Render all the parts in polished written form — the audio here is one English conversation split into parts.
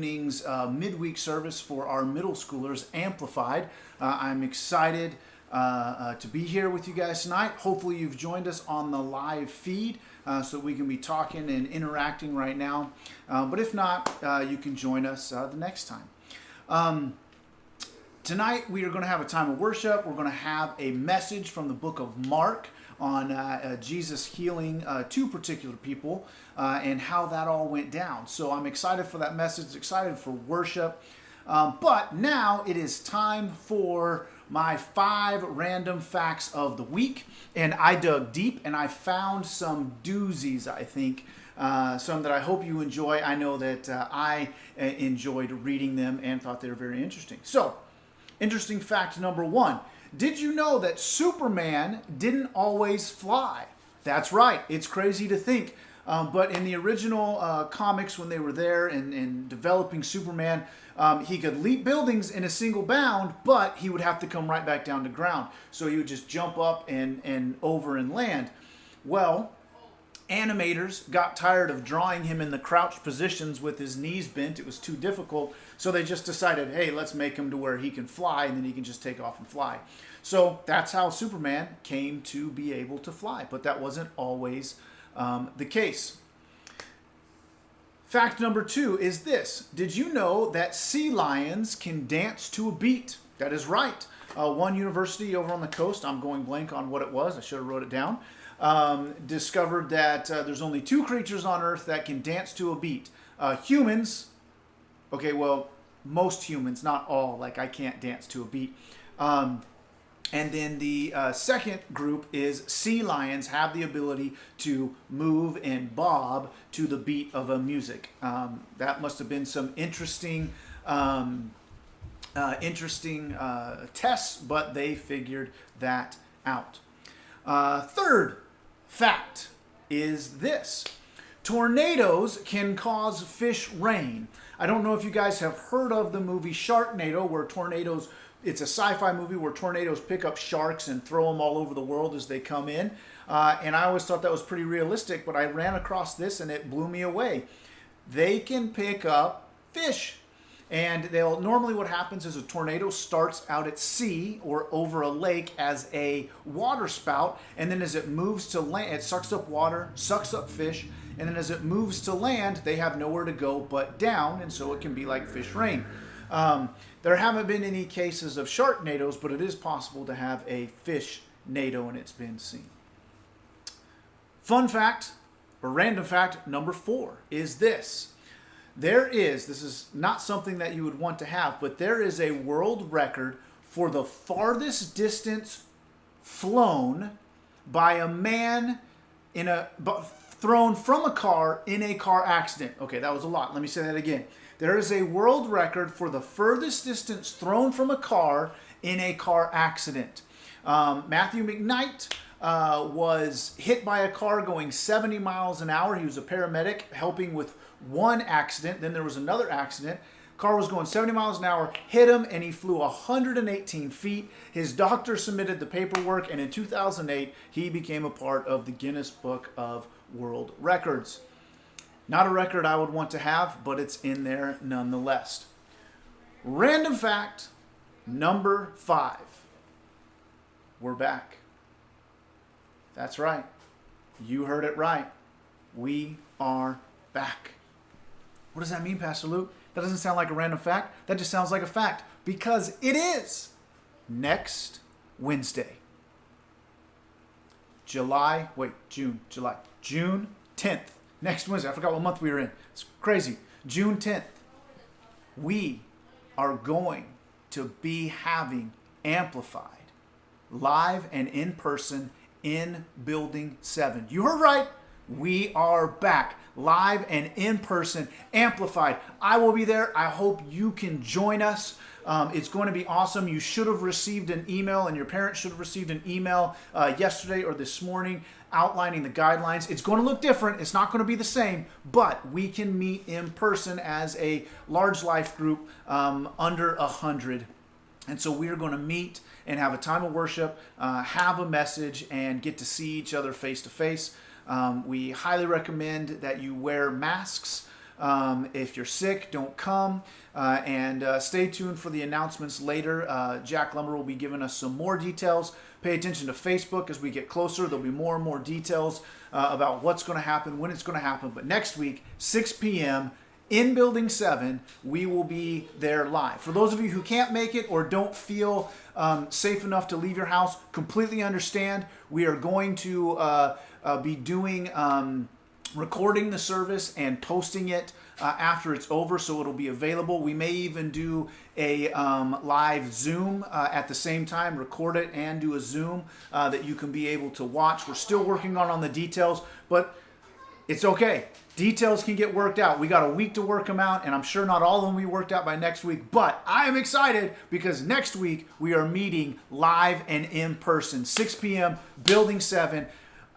evening's midweek service for our middle schoolers, Amplified. I'm excited to be here with you guys tonight. Hopefully you've joined us on the live feed so that we can be talking and interacting right now. But if not, you can join us the next time. Tonight we are going to have a time of worship. We're going to have a message from the book of Mark on Jesus healing two particular people and how that all went down. So I'm excited for that message, excited for worship. But now it is time for my 5 random facts of the week. And I dug deep and I found some doozies, I think. Some that I hope you enjoy. I know that I enjoyed reading them and thought they were very interesting. So, interesting fact number 1. Did you know that Superman didn't always fly? That's right. It's crazy to think. But in the original comics, when they were there and developing Superman, he could leap buildings in a single bound, but he would have to come right back down to ground. So he would just jump up and over and land. Well, animators got tired of drawing him in the crouched positions with his knees bent. It was too difficult. So they just decided, hey, let's make him to where he can fly, and then he can just take off and fly. So that's how Superman came to be able to fly. But that wasn't always the case. Fact number 2 is this. Did you know that sea lions can dance to a beat? That is right. One university over on the coast, I'm going blank on what it was, I should have wrote it down, discovered that there's only 2 creatures on Earth that can dance to a beat. Humans, okay, well, most humans, not all, like I can't dance to a beat. And then the second group is sea lions have the ability to move and bob to the beat of a music. That must have been some interesting tests, but they figured that out. Third fact is this. Tornadoes can cause fish rain. I don't know if you guys have heard of the movie Sharknado, where tornadoes, it's a sci-fi movie where tornadoes pick up sharks and throw them all over the world as they come in. And I always thought that was pretty realistic, but I ran across this and it blew me away. They can pick up fish. And normally what happens is a tornado starts out at sea or over a lake as a water spout, and then as it moves to land, it sucks up water, sucks up fish, and then as it moves to land, they have nowhere to go but down, and so it can be like fish rain. There haven't been any cases of sharknadoes, but it is possible to have a fishnado, and it's been seen. Fun fact, or random fact number 4 is this. This is not something that you would want to have, but there is a world record for the farthest distance flown by a man thrown from a car in a car accident. Okay, that was a lot. Let me say that again. There is a world record for the furthest distance thrown from a car in a car accident. Matthew McKnight was hit by a car going 70 miles an hour. He was a paramedic helping with one accident. Then there was another accident. Car was going 70 miles an hour, hit him, and he flew 118 feet. His doctor submitted the paperwork, and in 2008, he became a part of the Guinness Book of World Records. Not a record I would want to have, but it's in there nonetheless. Random fact number 5. We're back. That's right. You heard it right. We are back. What does that mean, Pastor Luke? That doesn't sound like a random fact. That just sounds like a fact. Because it is next Wednesday. June 10th. Next Wednesday. I forgot what month we were in. It's crazy. June 10th. We are going to be having Amplified live and in person in Building 7. You heard right. We are back, live and in person, Amplified. I will be there. I hope you can join us. It's going to be awesome. You should have received an email, and your parents should have received an email yesterday or this morning outlining the guidelines. It's going to look different. It's not going to be the same, but we can meet in person as a large life group under 100. And so we are going to meet and have a time of worship, have a message, and get to see each other face to face. We highly recommend that you wear masks If you're sick, don't come. And stay tuned for the announcements later. Jack Lumber will be giving us some more details. Pay attention to Facebook as we get closer. There'll be more and more details about what's going to happen, when it's going to happen. But next week, 6 p.m., in Building 7, we will be there live. For those of you who can't make it or don't feel safe enough to leave your house, completely understand. We are going to be doing recording the service and posting it after it's over, so it'll be available. We may even do a live Zoom at the same time, record it and do a Zoom that you can be able to watch. We're still working on the details, but it's okay. Details can get worked out. We got a week to work them out, and I'm sure not all of them will be worked out by next week, but I am excited because next week we are meeting live and in person, 6 p.m., Building 7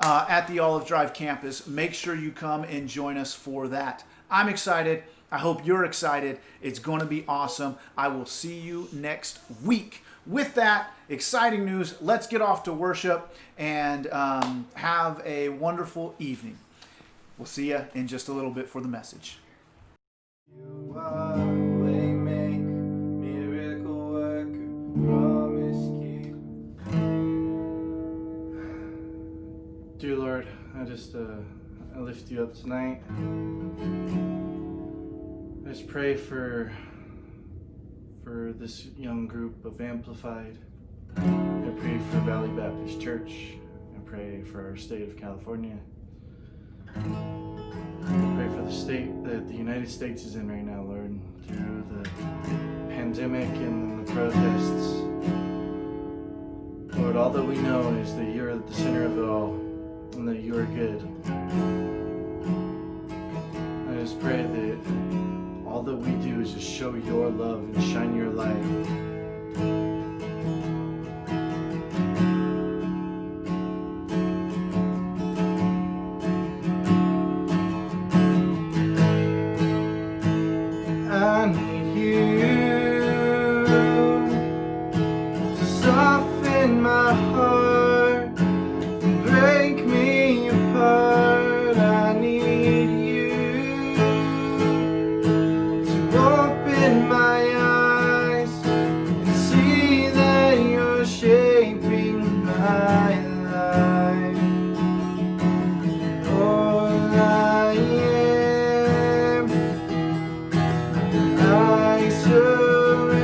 at the Olive Drive campus. Make sure you come and join us for that. I'm excited. I hope you're excited. It's going to be awesome. I will see you next week. With that exciting news, let's get off to worship and have a wonderful evening. We'll see you in just a little bit for the message. You are way make, miracle worker, promise keep. Dear Lord, I lift you up tonight. I just pray for this young group of Amplified. I pray for Valley Baptist Church. I pray for our state of California. I pray for the state that the United States is in right now, Lord, through the pandemic and the protests. Lord, all that we know is that you're at the center of it all and that you are good. I just pray that all that we do is just show your love and shine your light. I need you to soften my heart and break me apart. I need you to open my eyes and see that you're shaping my life. All I am, I surrender.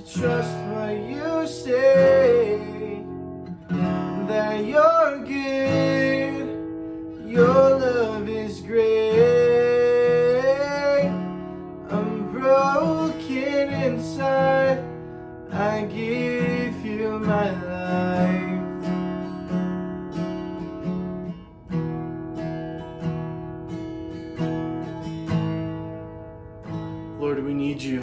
to trust what you say, that you're good, your love is great. I'm broken inside, I give you my life. Lord, we need you.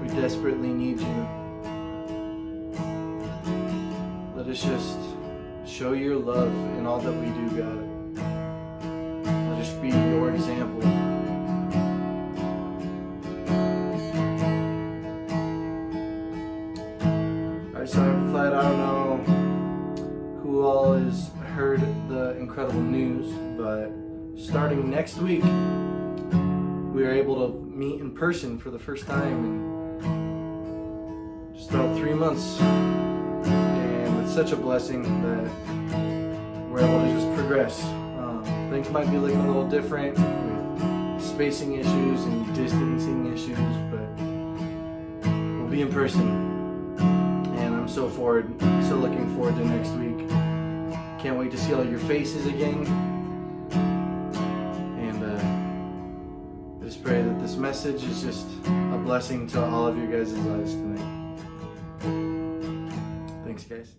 We desperately need you. Let us just show your love in all that we do, God. Let us be your example. Alright, so Amplified, I don't know who all has heard the incredible news, but starting next week, we are able to meet in person for the first time in just about 3 months. And it's such a blessing that we're able to just progress. Things might be looking a little different with spacing issues and distancing issues, but we'll be in person. And I'm so looking forward to next week. Can't wait to see all your faces again. I just pray that this message is just a blessing to all of you guys' lives tonight. Thanks, guys.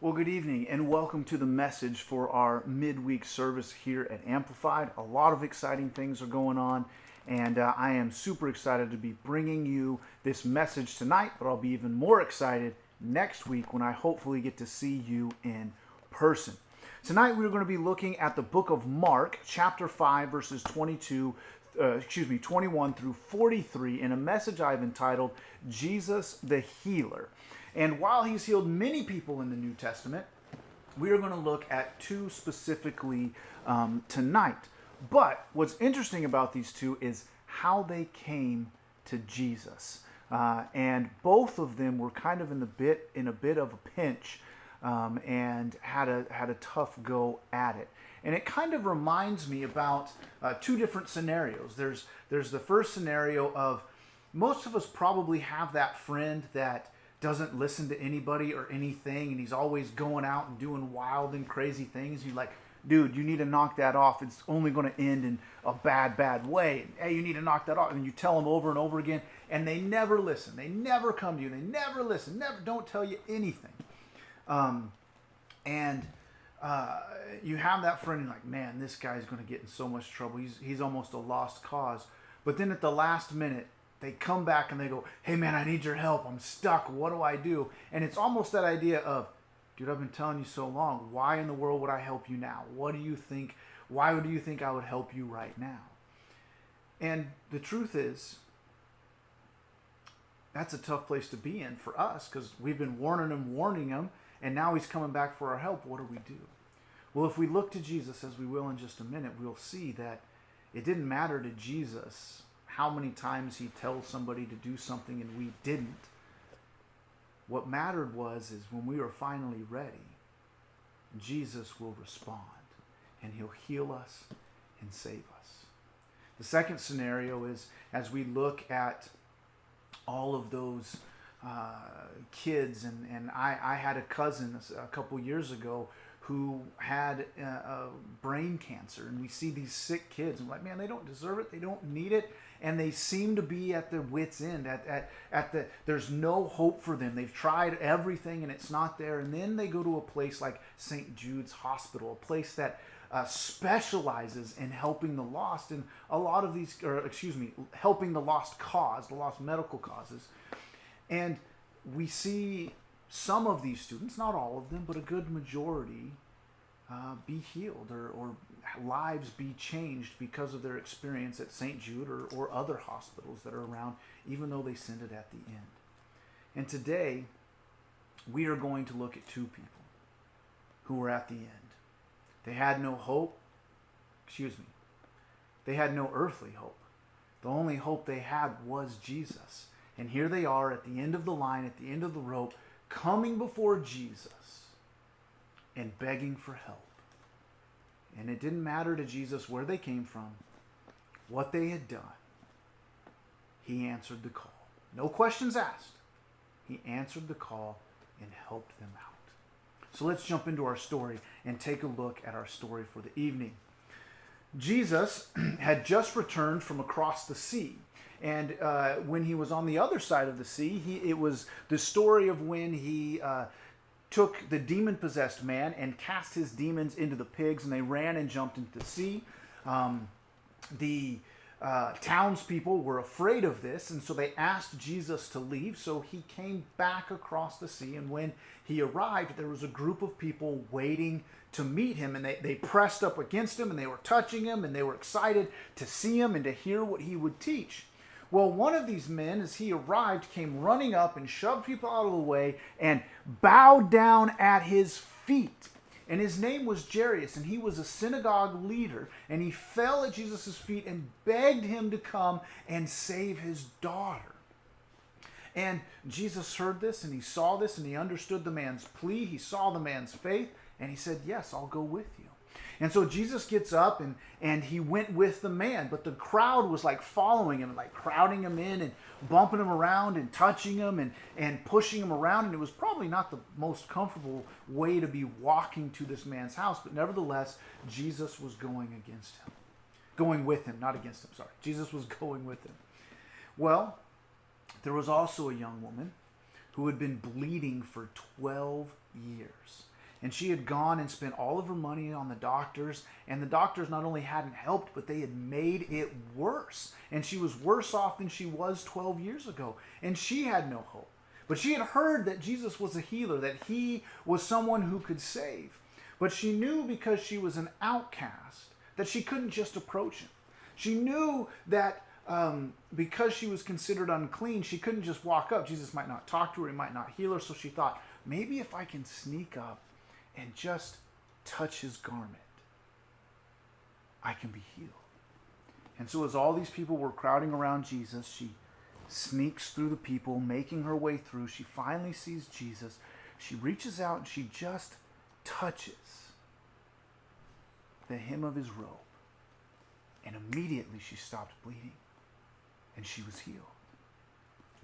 Well, good evening and welcome to the message for our midweek service here at Amplified. A lot of exciting things are going on, and I am super excited to be bringing you this message tonight, but I'll be even more excited next week when I hopefully get to see you in person. Tonight we're going to be looking at the book of Mark, chapter 5, verses 21 through 43, in a message I've entitled Jesus the Healer. And while he's healed many people in the New Testament, we are going to look at two specifically tonight. But what's interesting about these two is how they came to Jesus. And both of them were kind of in a bit of a pinch and had a tough go at it. And it kind of reminds me about two different scenarios. There's the first scenario of most of us probably have that friend that doesn't listen to anybody or anything, and he's always going out and doing wild and crazy things. You're like, dude, you need to knock that off. It's only going to end in a bad way. Hey, you need to knock that off. And you tell them over and over again, and they never listen. They never come to you. They never listen. Don't tell you anything. You have that friend, and you're like, man, this guy's going to get in so much trouble. He's almost a lost cause. But then at the last minute, they come back and they go, hey man, I need your help. I'm stuck. What do I do? And it's almost that idea of, dude, I've been telling you so long. Why in the world would I help you now? What do you think? Why do you think I would help you right now? And the truth is, that's a tough place to be in for us, because we've been warning him, and now he's coming back for our help. What do we do? Well, if we look to Jesus, as we will in just a minute, we'll see that it didn't matter to Jesus how many times he tells somebody to do something and we didn't. What mattered is when we were finally ready, Jesus will respond and he'll heal us and save us. The second scenario is as we look at all of those kids, and I had a cousin a couple years ago who had brain cancer, and we see these sick kids and we're like, man, they don't deserve it, they don't need it, and they seem to be at their wits' end, there's no hope for them. They've tried everything and it's not there, and then they go to a place like St. Jude's Hospital, a place that specializes in helping the lost, and helping the lost medical causes. And we see some of these students, not all of them, but a good majority, be healed or lives be changed because of their experience at St. Jude or other hospitals that are around, even though they send it at the end. And today, we are going to look at two people who were at the end. They had no hope. They had no earthly hope. The only hope they had was Jesus. And here they are at the end of the line, at the end of the rope, coming before Jesus and begging for help. And it didn't matter to Jesus where they came from, what they had done. He answered the call. No questions asked. He answered the call and helped them out. So let's jump into our story and take a look at our story for the evening. Jesus had just returned from across the sea. And when he was on the other side of the sea, it was the story of when he took the demon-possessed man and cast his demons into the pigs, and they ran and jumped into the sea. The townspeople were afraid of this, and so they asked Jesus to leave, so he came back across the sea, and when he arrived, there was a group of people waiting to meet him, and they pressed up against him, and they were touching him, and they were excited to see him and to hear what he would teach. Well, one of these men, as he arrived, came running up and shoved people out of the way and bowed down at his feet. And his name was Jairus, and he was a synagogue leader. And he fell at Jesus' feet and begged him to come and save his daughter. And Jesus heard this, and he saw this, and he understood the man's plea. He saw the man's faith, and he said, "Yes, I'll go with you." And so Jesus gets up and he went with the man, but the crowd was like following him, like crowding him in and bumping him around and touching him and pushing him around. And it was probably not the most comfortable way to be walking to this man's house, but nevertheless, Jesus was going with him, not against him, sorry. Jesus was going with him. Well, there was also a young woman who had been bleeding for 12 years. And she had gone and spent all of her money on the doctors, and the doctors not only hadn't helped, but they had made it worse. And she was worse off than she was 12 years ago, and she had no hope. But she had heard that Jesus was a healer, that he was someone who could save. But she knew, because she was an outcast, that she couldn't just approach him. She knew that because she was considered unclean, she couldn't just walk up. Jesus might not talk to her, he might not heal her, so she thought, maybe if I can sneak up and just touch his garment, I can be healed. And so as all these people were crowding around Jesus, she sneaks through the people, making her way through. She finally sees Jesus. She reaches out and she just touches the hem of his robe. And immediately she stopped bleeding and she was healed.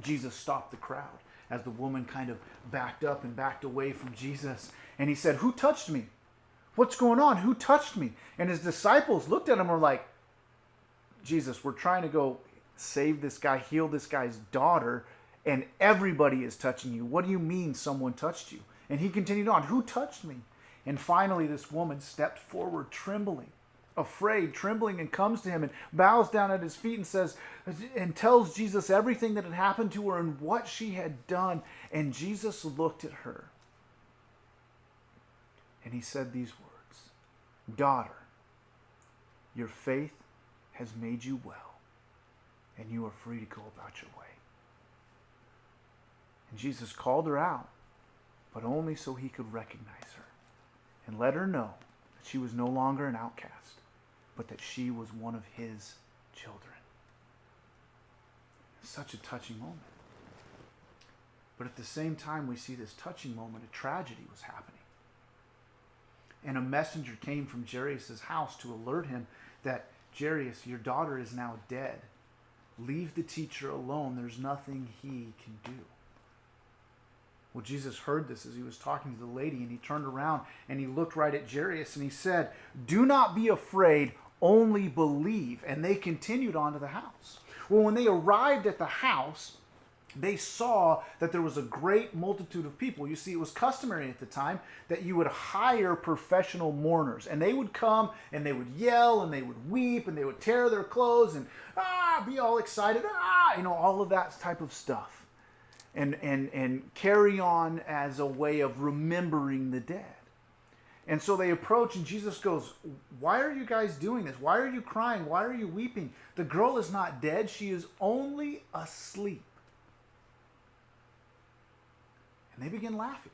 Jesus stopped the crowd as the woman kind of backed up and backed away from Jesus. And he said, "Who touched me? What's going on? Who touched me?" And his disciples looked at him and were like, "Jesus, we're trying to go save this guy, heal this guy's daughter, and everybody is touching you. What do you mean someone touched you?" And he continued on, "Who touched me?" And finally this woman stepped forward, trembling, afraid, trembling, and comes to him and bows down at his feet and says, and tells Jesus everything that had happened to her and what she had done. And Jesus looked at her and he said these words, "Daughter, your faith has made you well, and you are free to go about your way." And Jesus called her out, but only so he could recognize her and let her know that she was no longer an outcast, but that she was one of his children. Such a touching moment. But at the same time we see this touching moment, a tragedy was happening. And a messenger came from Jairus' house to alert him that, "Jairus, your daughter is now dead. Leave the teacher alone. There's nothing he can do." Well, Jesus heard this as he was talking to the lady, and he turned around and he looked right at Jairus and he said, "Do not be afraid, only believe." And they continued on to the house. Well, when they arrived at the house, they saw that there was a great multitude of people. You see, it was customary at the time that you would hire professional mourners, and they would come and they would yell and they would weep and they would tear their clothes and be all excited, all of that type of stuff, and carry on as a way of remembering the dead. And so they approach, and Jesus goes, "Why are you guys doing this? Why are you crying? Why are you weeping? The girl is not dead. She is only asleep." And they begin laughing.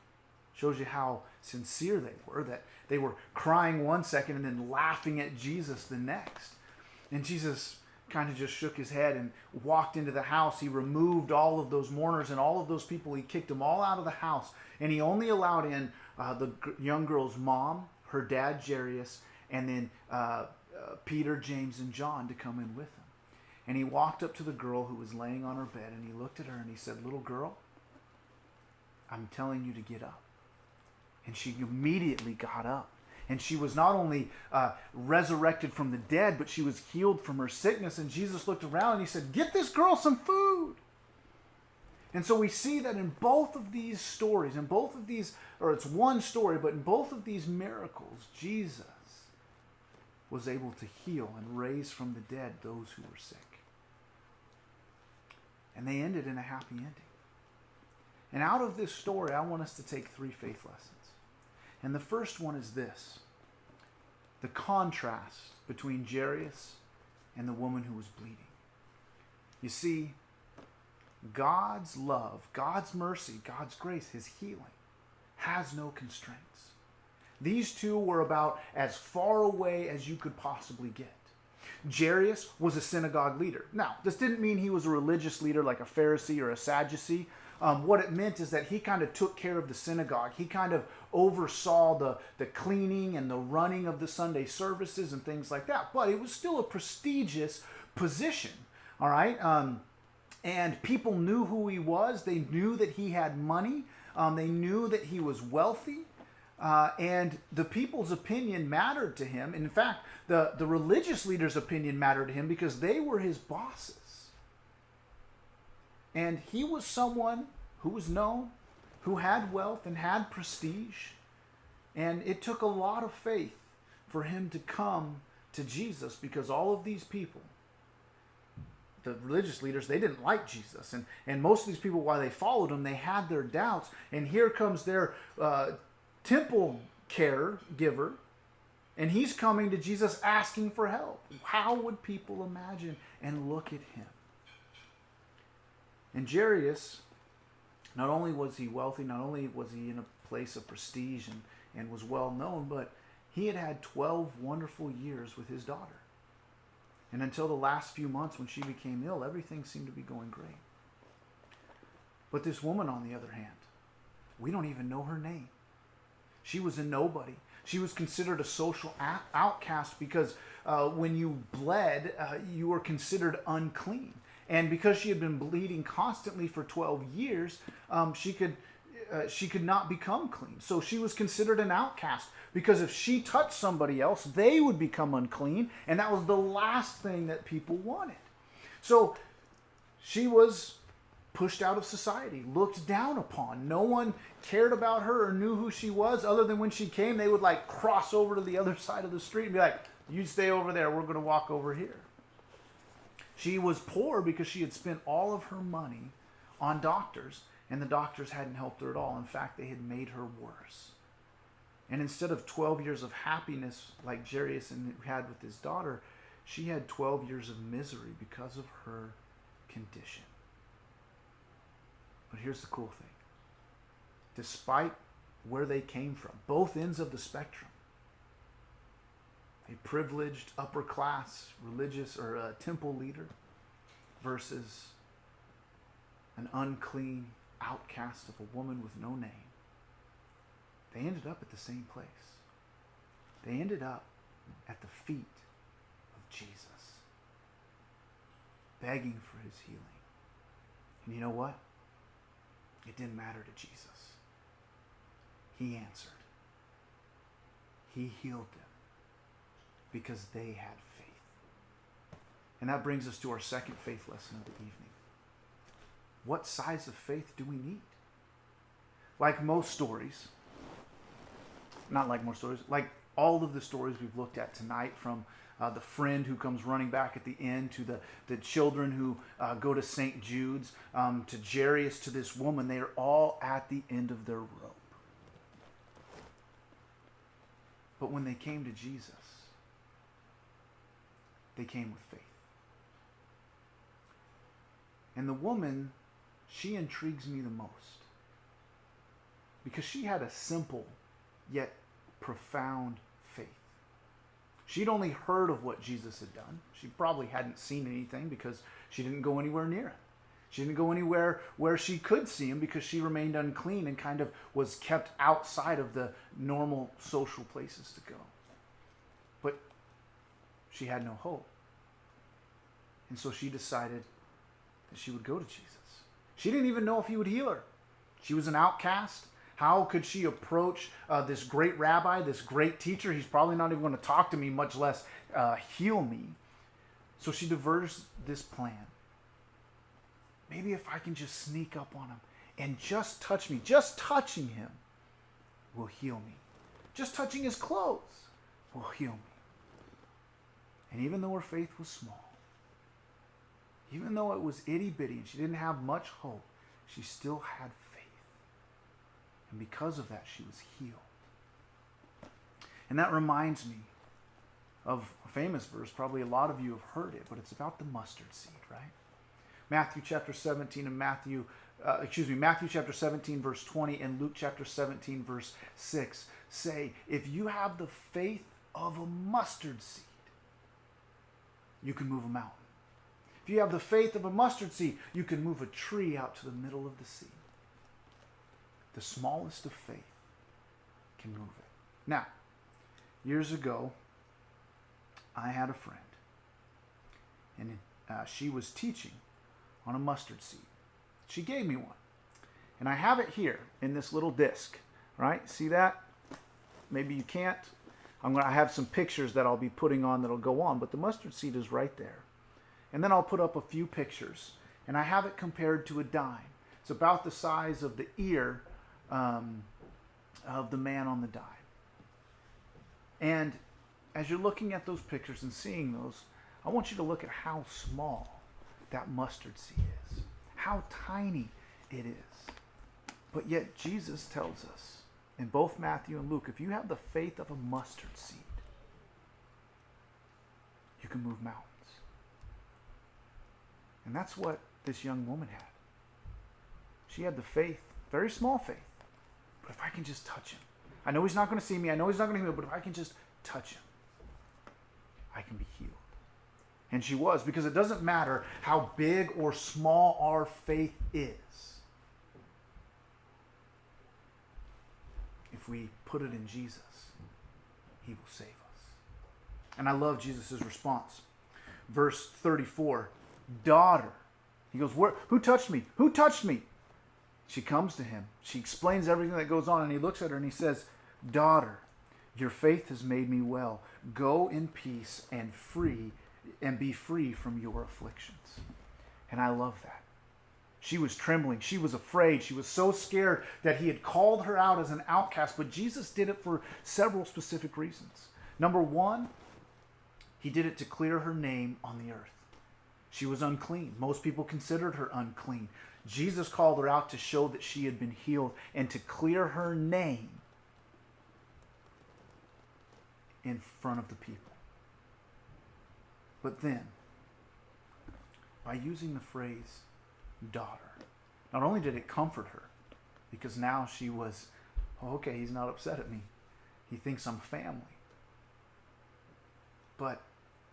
Shows you how sincere they were, that they were crying one second and then laughing at Jesus the next. And Jesus kind of just shook his head and walked into the house. He removed all of those mourners and all of those people. He kicked them all out of the house. And he only allowed in the young girl's mom, her dad, Jairus, and then Peter, James, and John to come in with him. And he walked up to the girl who was laying on her bed, and he looked at her and he said, "Little girl, I'm telling you to get up." And she immediately got up. And she was not only resurrected from the dead, but she was healed from her sickness. And Jesus looked around and he said, "Get this girl some food." And so we see that in both of these stories, in both of these, or it's one story, but in both of these miracles, Jesus was able to heal and raise from the dead those who were sick. And they ended in a happy ending. And out of this story, I want us to take 3 faith lessons. And the first one is this: the contrast between Jairus and the woman who was bleeding. You see, God's love, God's mercy, God's grace, his healing, has no constraints. These two were about as far away as you could possibly get. Jairus was a synagogue leader. Now, this didn't mean he was a religious leader like a Pharisee or a Sadducee. What it meant is that he kind of took care of the synagogue. He kind of oversaw the cleaning and the running of the Sunday services and things like that. But it was still a prestigious position, all right? And people knew who he was. They knew that he had money. They knew that he was wealthy. And the people's opinion mattered to him. In fact, the religious leaders' opinion mattered to him because they were his bosses. And he was someone who was known, who had wealth and had prestige. And it took a lot of faith for him to come to Jesus, because all of these people, the religious leaders, they didn't like Jesus. And most of these people, while they followed him, they had their doubts. And here comes their temple caregiver, and he's coming to Jesus asking for help. How would people imagine and look at him? And Jairus, not only was he wealthy, not only was he in a place of prestige and was well known, but he had had 12 wonderful years with his daughter. And until the last few months when she became ill, everything seemed to be going great. But this woman, on the other hand, we don't even know her name. She was a nobody. She was considered a social outcast because when you bled, you were considered unclean. And because she had been bleeding constantly for 12 years, she could not become clean. So she was considered an outcast, because if she touched somebody else, they would become unclean, and that was the last thing that people wanted. So she was pushed out of society, looked down upon. No one cared about her or knew who she was, other than when she came, they would like cross over to the other side of the street and be like, "You stay over there, we're going to walk over here." She was poor because she had spent all of her money on doctors, and the doctors hadn't helped her at all. In fact, they had made her worse. And instead of 12 years of happiness like Jairus had with his daughter, she had 12 years of misery because of her condition. But here's the cool thing. Despite where they came from, both ends of the spectrum, a privileged upper class religious or a temple leader versus an unclean outcast of a woman with no name, they ended up at the same place. They ended up at the feet of Jesus, begging for his healing. And you know what? It didn't matter to Jesus. He answered. He healed them because they had faith. And that brings us to our second faith lesson of the evening. What size of faith do we need? Like most stories, not like most stories, like all of the stories we've looked at tonight, from the friend who comes running back at the end, to the children who go to St. Jude's, to Jairus, to this woman, they are all at the end of their rope. But when they came to Jesus, they came with faith. And the woman, she intrigues me the most, because she had a simple yet profound faith. She'd only heard of what Jesus had done. She probably hadn't seen anything because she didn't go anywhere near him. She didn't go anywhere where she could see him because she remained unclean and kind of was kept outside of the normal social places to go. But she had no hope. And so she decided that she would go to Jesus. She didn't even know if he would heal her. She was an outcast. How could she approach this great rabbi, this great teacher? He's probably not even going to talk to me, much less heal me. So she devised this plan. Maybe if I can just sneak up on him and just touch me, just touching him will heal me. Just touching his clothes will heal me. And even though her faith was small, even though it was itty-bitty and she didn't have much hope, she still had faith. And because of that, she was healed. And that reminds me of a famous verse. Probably a lot of you have heard it, but it's about the mustard seed, right? Matthew chapter 17 and Matthew chapter 17 verse 20 and Luke chapter 17 verse 6 say, if you have the faith of a mustard seed, you can move a mountain. If you have the faith of a mustard seed, you can move a tree out to the middle of the sea. The smallest of faith can move it. Now, years ago, I had a friend, and she was teaching on a mustard seed. She gave me one. And I have it here in this little disc, right? See that? Maybe you can't. I have some pictures that I'll be putting on that'll go on, but the mustard seed is right there. And then I'll put up a few pictures, and I have it compared to a dime. It's about the size of the ear of the man on the dime. And as you're looking at those pictures and seeing those, I want you to look at how small that mustard seed is, how tiny it is. But yet Jesus tells us in both Matthew and Luke, if you have the faith of a mustard seed, you can move mountains. And that's what this young woman had. She had the faith, very small faith. But if I can just touch him, I know he's not going to see me, I know he's not going to heal me, but if I can just touch him, I can be healed. And she was, because it doesn't matter how big or small our faith is. If we put it in Jesus, he will save us. And I love Jesus' response. Verse 34, daughter. He goes, who touched me? Who touched me? She comes to him. She explains everything that goes on, and he looks at her and he says, daughter, your faith has made me well. Go in peace and be free from your afflictions. And I love that. She was trembling. She was afraid. She was so scared that he had called her out as an outcast. But Jesus did it for several specific reasons. Number one, he did it to clear her name on the earth. She was unclean. Most people considered her unclean. Jesus called her out to show that she had been healed and to clear her name in front of the people. But then, by using the phrase daughter, not only did it comfort her, because now she was, okay, he's not upset at me. He thinks I'm family. But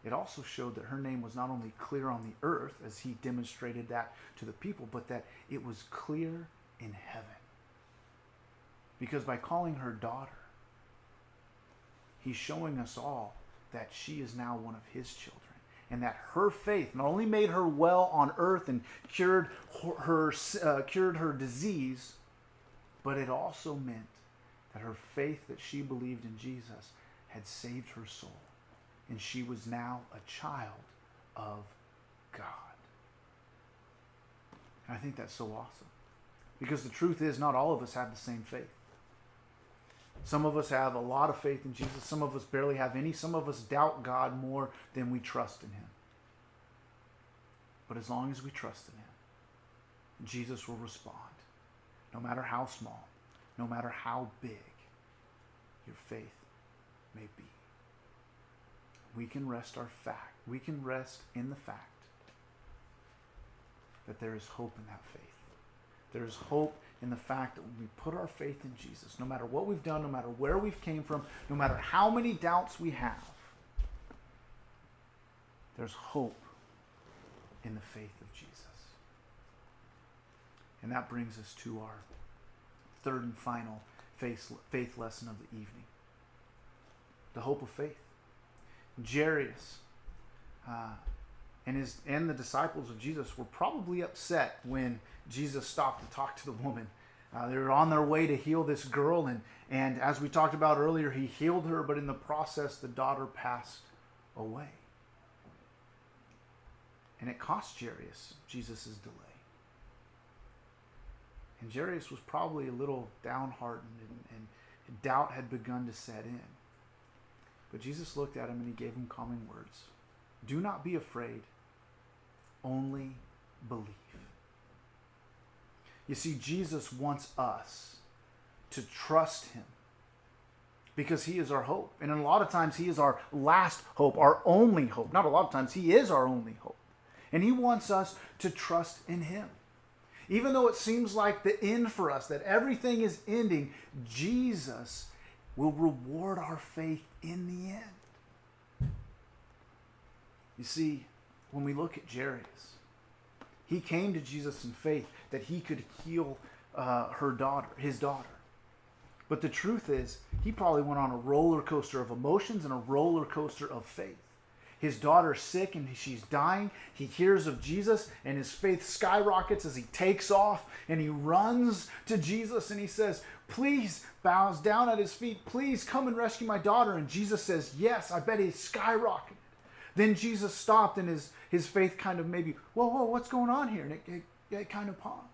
it also showed that her name was not only clear on the earth, as he demonstrated that to the people, but that it was clear in heaven. Because by calling her daughter, he's showing us all that she is now one of his children. And that her faith not only made her well on earth and cured her disease, but it also meant that her faith that she believed in Jesus had saved her soul. And she was now a child of God. And I think that's so awesome. Because the truth is, not all of us have the same faith. Some of us have a lot of faith in Jesus. Some of us barely have any. Some of us doubt God more than we trust in him. But as long as we trust in him, Jesus will respond. No matter how small, no matter how big your faith may be. We can rest in the fact that there is hope in that faith. There is hope in the fact that when we put our faith in Jesus, no matter what we've done, no matter where we've came from, no matter how many doubts we have, There's hope in the faith of Jesus. And that brings us to our third and final faith lesson of the evening. The hope of faith. Jairus and the disciples of Jesus were probably upset when Jesus stopped to talk to the woman. They were on their way to heal this girl, and as we talked about earlier, he healed her, but in the process, the daughter passed away. And it cost Jairus Jesus' delay. And Jairus was probably a little downhearted, and doubt had begun to set in. But Jesus looked at him and he gave him calming words. Do not be afraid, only believe. You see, Jesus wants us to trust him because he is our hope. And a lot of times he is our last hope, our only hope. Not a lot of times, he is our only hope. And he wants us to trust in him. Even though it seems like the end for us, that everything is ending, Jesus will reward our faith in the end. You see, when we look at Jairus, he came to Jesus in faith that he could heal his daughter. But the truth is, he probably went on a roller coaster of emotions and a roller coaster of faith. His daughter's sick and she's dying. He hears of Jesus and his faith skyrockets as he takes off and he runs to Jesus and he says, please, bows down at his feet, please come and rescue my daughter. And Jesus says, yes, I bet he skyrocketed. Then Jesus stopped and his faith kind of maybe, whoa, what's going on here? And it kind of paused.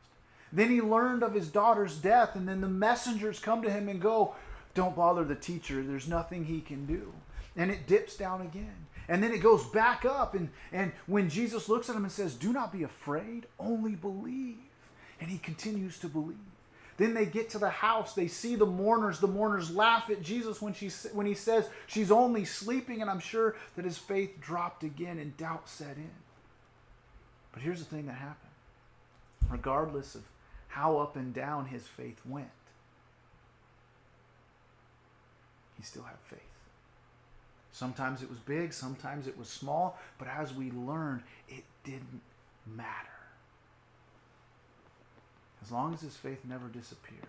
Then he learned of his daughter's death, and then the messengers come to him and go, don't bother the teacher, there's nothing he can do. And it dips down again. And then it goes back up, and when Jesus looks at him and says, do not be afraid, only believe. And he continues to believe. Then they get to the house, they see the mourners laugh at Jesus when he says she's only sleeping, and I'm sure that his faith dropped again and doubt set in. But here's the thing that happened. Regardless of how up and down his faith went, he still had faith. Sometimes it was big, sometimes it was small, but as we learned, it didn't matter. As long as his faith never disappeared,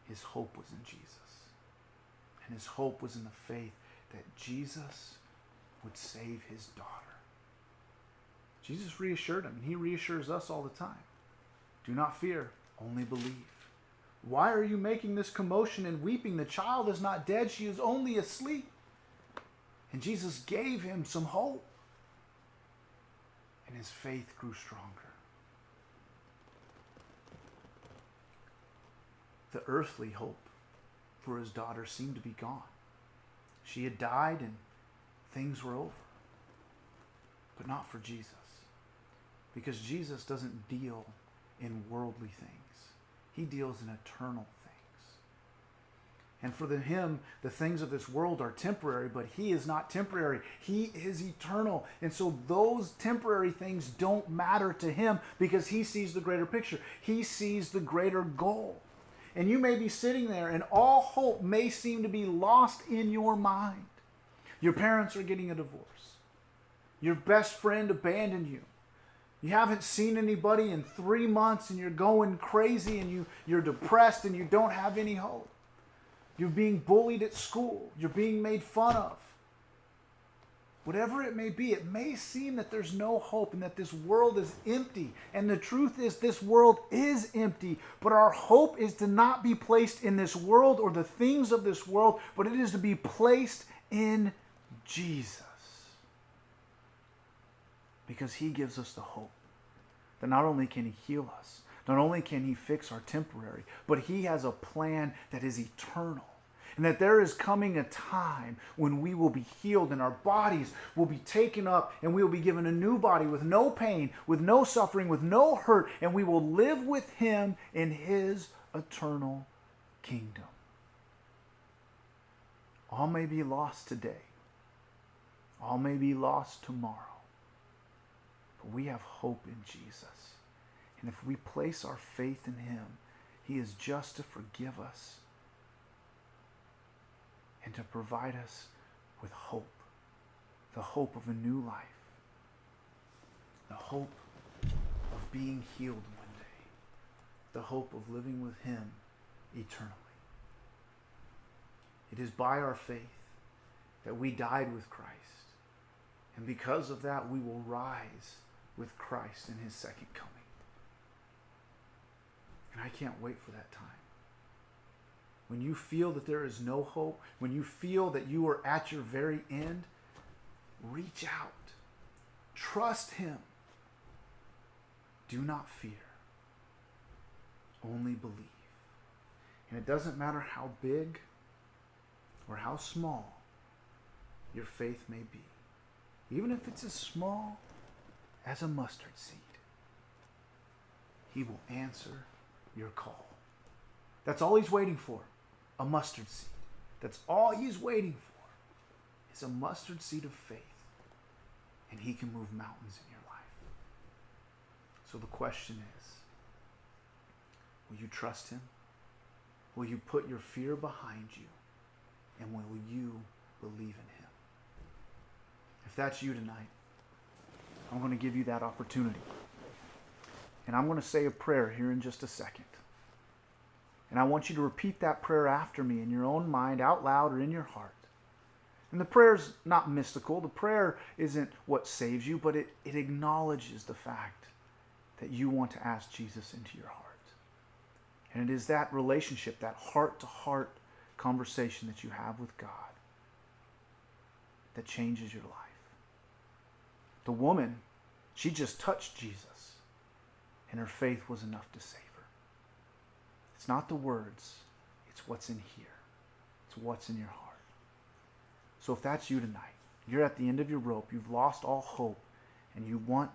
his hope was in Jesus. And his hope was in the faith that Jesus would save his daughter. Jesus reassured him, and he reassures us all the time. Do not fear, only believe. Why are you making this commotion and weeping? The child is not dead, she is only asleep. And Jesus gave him some hope. And his faith grew stronger. The earthly hope for his daughter seemed to be gone. She had died and things were over. But not for Jesus. Because Jesus doesn't deal in worldly things. He deals in eternal things. And for him, the things of this world are temporary, but he is not temporary. He is eternal. And so those temporary things don't matter to him because he sees the greater picture. He sees the greater goal. And you may be sitting there and all hope may seem to be lost in your mind. Your parents are getting a divorce. Your best friend abandoned you. You haven't seen anybody in 3 months and you're going crazy and you're depressed and you don't have any hope. You're being bullied at school. You're being made fun of. Whatever it may be, it may seem that there's no hope and that this world is empty. And the truth is this world is empty. But our hope is to not be placed in this world or the things of this world, but it is to be placed in Jesus. Because he gives us the hope that not only can he heal us, not only can he fix our temporary, but he has a plan that is eternal. And that there is coming a time when we will be healed and our bodies will be taken up and we will be given a new body with no pain, with no suffering, with no hurt, and we will live with him in his eternal kingdom. All may be lost today. All may be lost tomorrow. But we have hope in Jesus. And if we place our faith in him, he is just to forgive us and to provide us with hope the hope of a new life, the hope of being healed one day, the hope of living with Him eternally. It is by our faith that we died with Christ, and because of that we will rise with Christ in His second coming. And I can't wait for that time. When you feel that there is no hope, when you feel that you are at your very end, reach out. Trust Him. Do not fear. Only believe. And it doesn't matter how big or how small your faith may be. Even if it's as small as a mustard seed, He will answer your call. That's all He's waiting for, a mustard seed. That's all He's waiting for, is a mustard seed of faith. And He can move mountains in your life. So the question is, will you trust Him? Will you put your fear behind you? And will you believe in Him? If that's you tonight, I'm going to give you that opportunity. And I'm going to say a prayer here in just a second. And I want you to repeat that prayer after me in your own mind, out loud, or in your heart. And the prayer's not mystical. The prayer isn't what saves you, but it acknowledges the fact that you want to ask Jesus into your heart. And it is that relationship, that heart-to-heart conversation that you have with God that changes your life. The woman, she just touched Jesus, and her faith was enough to save her. It's not the words, it's what's in here. It's what's in your heart. So if that's you tonight, you're at the end of your rope, you've lost all hope, and you want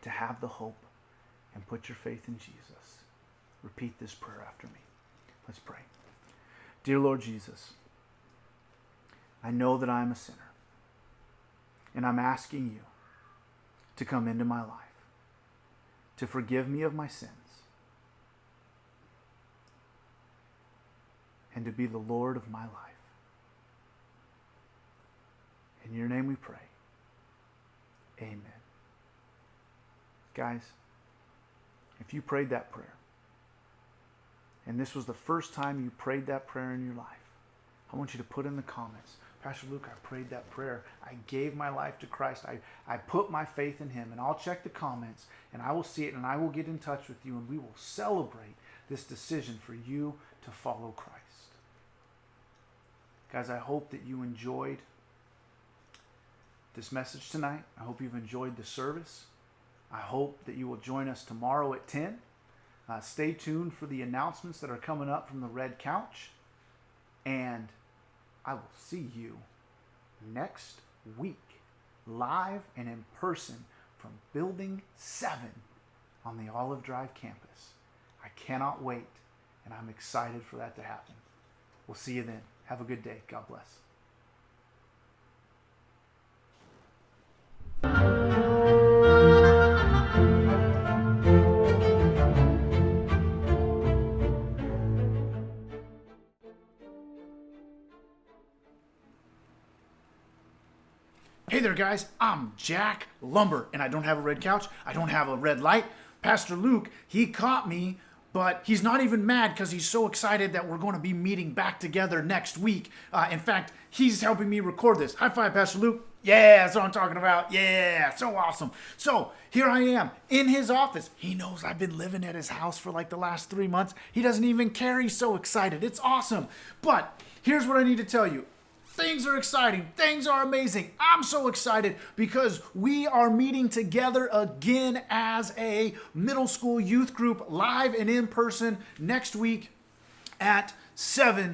to have the hope and put your faith in Jesus, repeat this prayer after me. Let's pray. Dear Lord Jesus, I know that I'm a sinner, and I'm asking you to come into my life, to forgive me of my sins, and to be the Lord of my life. In your name we pray. Amen. Guys, if you prayed that prayer, and this was the first time you prayed that prayer in your life, I want you to put in the comments, Pastor Luke, I prayed that prayer. I gave my life to Christ. I put my faith in Him. And I'll check the comments, and I will see it, and I will get in touch with you, and we will celebrate this decision for you to follow Christ. Guys, I hope that you enjoyed this message tonight. I hope you've enjoyed the service. I hope that you will join us tomorrow at 10. Stay tuned for the announcements that are coming up from the Red Couch. And I will see you next week, live and in person from Building 7 on the Olive Drive campus. I cannot wait, and I'm excited for that to happen. We'll see you then. Have a good day. God bless. Hey there, guys. I'm Jack Lumber, and I don't have a red couch. I don't have a red light. Pastor Luke, he caught me, but he's not even mad because he's so excited that we're going to be meeting back together next week. In fact, he's helping me record this. High five, Pastor Luke. Yeah, that's what I'm talking about. Yeah, so awesome. So here I am in his office. He knows I've been living at his house for like the last 3 months. He doesn't even care. He's so excited. It's awesome. But here's what I need to tell you. Things are exciting. Things are amazing. I'm so excited because we are meeting together again as a middle school youth group, live and in person next week at 6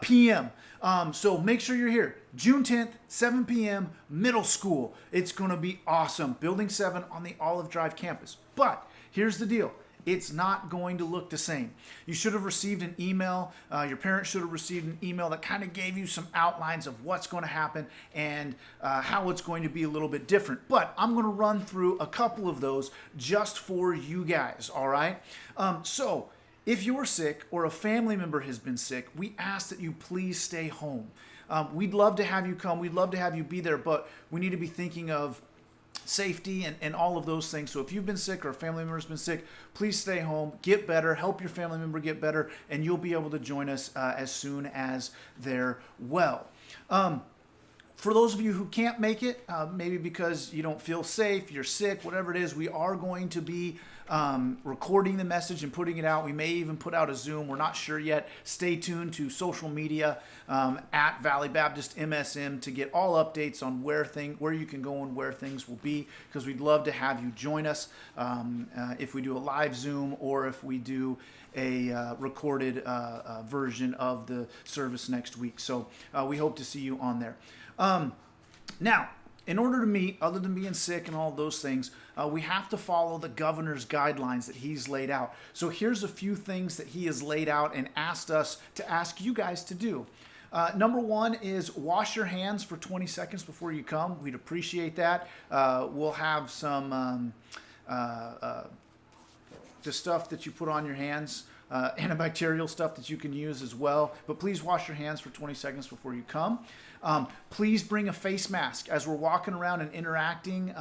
p.m. So make sure you're here. June 10th, 7 p.m., middle school. It's going to be awesome. Building 7 on the Olive Drive campus. But here's the deal. It's not going to look the same. You should have received an email. Your parents should have received an email that kind of gave you some outlines of what's going to happen and how it's going to be a little bit different. But I'm going to run through a couple of those just for you guys, all right? So if you're sick or a family member has been sick, we ask that you please stay home. we'd love to have you come. We'd love to have you be there, but we need to be thinking of safety and all of those things. So if you've been sick or a family member's been sick, please stay home, get better, help your family member get better, and you'll be able to join us as soon as they're well. For those of you who can't make it, maybe because you don't feel safe, you're sick, whatever it is, we are going to be recording the message and putting it out. We may even put out a Zoom. We're not sure yet. Stay tuned to social media at Valley Baptist MSM to get all updates on where you can go and where things will be, because we'd love to have you join us if we do a live Zoom or if we do a recorded version of the service next week. So we hope to see you on there. Now, in order to meet, other than being sick and all of those things, we have to follow the governor's guidelines that he's laid out. So here's a few things that he has laid out and asked us to ask you guys to do. Number one is wash your hands for 20 seconds before you come. We'd appreciate that. We'll have some the stuff that you put on your hands, antibacterial stuff that you can use as well. But please wash your hands for 20 seconds before you come. Please bring a face mask as we're walking around and interacting,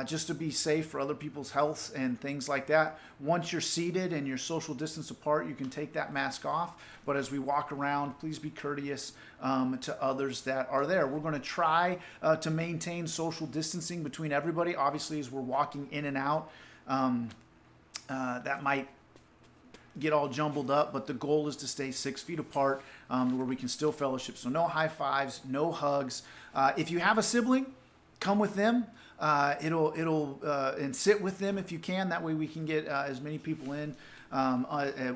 just to be safe for other people's health and things like that. Once you're seated and you're social distance apart, you can take that mask off. But as we walk around, please be courteous to others that are there. We're going to try to maintain social distancing between everybody. Obviously, as we're walking in and out, that might get all jumbled up, but the goal is to stay 6 feet apart, where we can still fellowship. So no high fives, no hugs. If you have a sibling, come with them. And sit with them if you can. That way we can get as many people in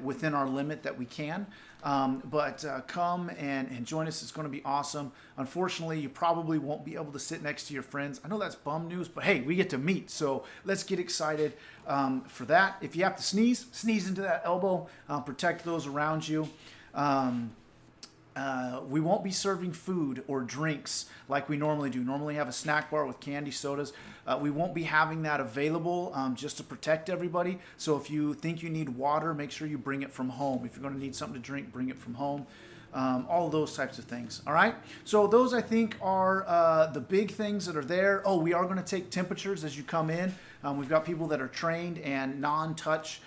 within our limit that we can. But come and join us. It's going to be awesome. Unfortunately, you probably won't be able to sit next to your friends. I know that's bum news, but hey, we get to meet. So let's get excited for that. If you have to sneeze into that elbow. Protect those around you. We won't be serving food or drinks like we normally do. Normally have a snack bar with candy, sodas. We won't be having that available just to protect everybody. So if you think you need water, make sure you bring it from home. If you're going to need something to drink, bring it from home. All of those types of things. All right. So those, I think, are the big things that are there. Oh, we are going to take temperatures as you come in. We've got people that are trained and non-touch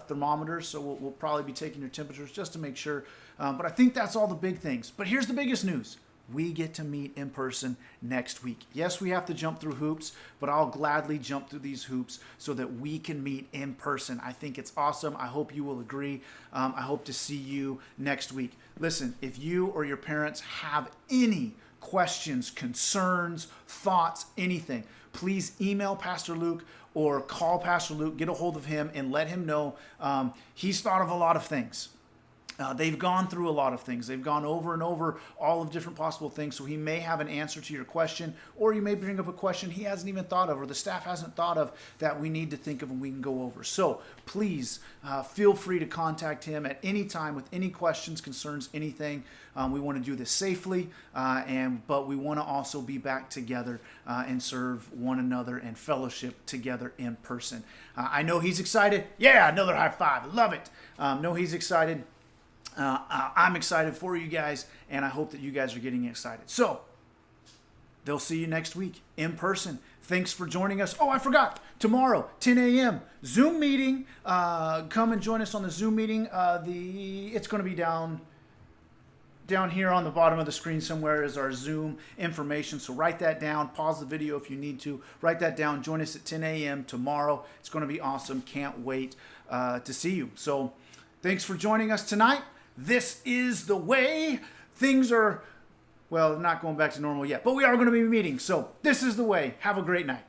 thermometers. So we'll probably be taking your temperatures just to make sure. But I think that's all the big things. But here's the biggest news. We get to meet in person next week. Yes, we have to jump through hoops, but I'll gladly jump through these hoops so that we can meet in person. I think it's awesome. I hope you will agree. I hope to see you next week. Listen, if you or your parents have any questions, concerns, thoughts, anything, please email Pastor Luke or call Pastor Luke, get a hold of him and let him know. He's thought of a lot of things. They've gone through a lot of things. They've gone over and over all of different possible things. So he may have an answer to your question, or you may bring up a question he hasn't even thought of, or the staff hasn't thought of that we need to think of and we can go over. So please feel free to contact him at any time with any questions, concerns, anything. We want to do this safely, but we want to also be back together and serve one another and fellowship together in person. I know he's excited. Yeah, another high five. Love it. Know he's excited. I'm excited for you guys, and I hope that you guys are getting excited. So, they'll see you next week in person. Thanks for joining us. Oh, I forgot. Tomorrow, 10 a.m., Zoom meeting. Come and join us on the Zoom meeting. It's going to be down here on the bottom of the screen somewhere is our Zoom information. So write that down. Pause the video if you need to. Write that down. Join us at 10 a.m. tomorrow. It's going to be awesome. Can't wait to see you. So, thanks for joining us tonight. This is the way. Things are, well, not going back to normal yet, but we are going to be meeting. So this is the way. Have a great night.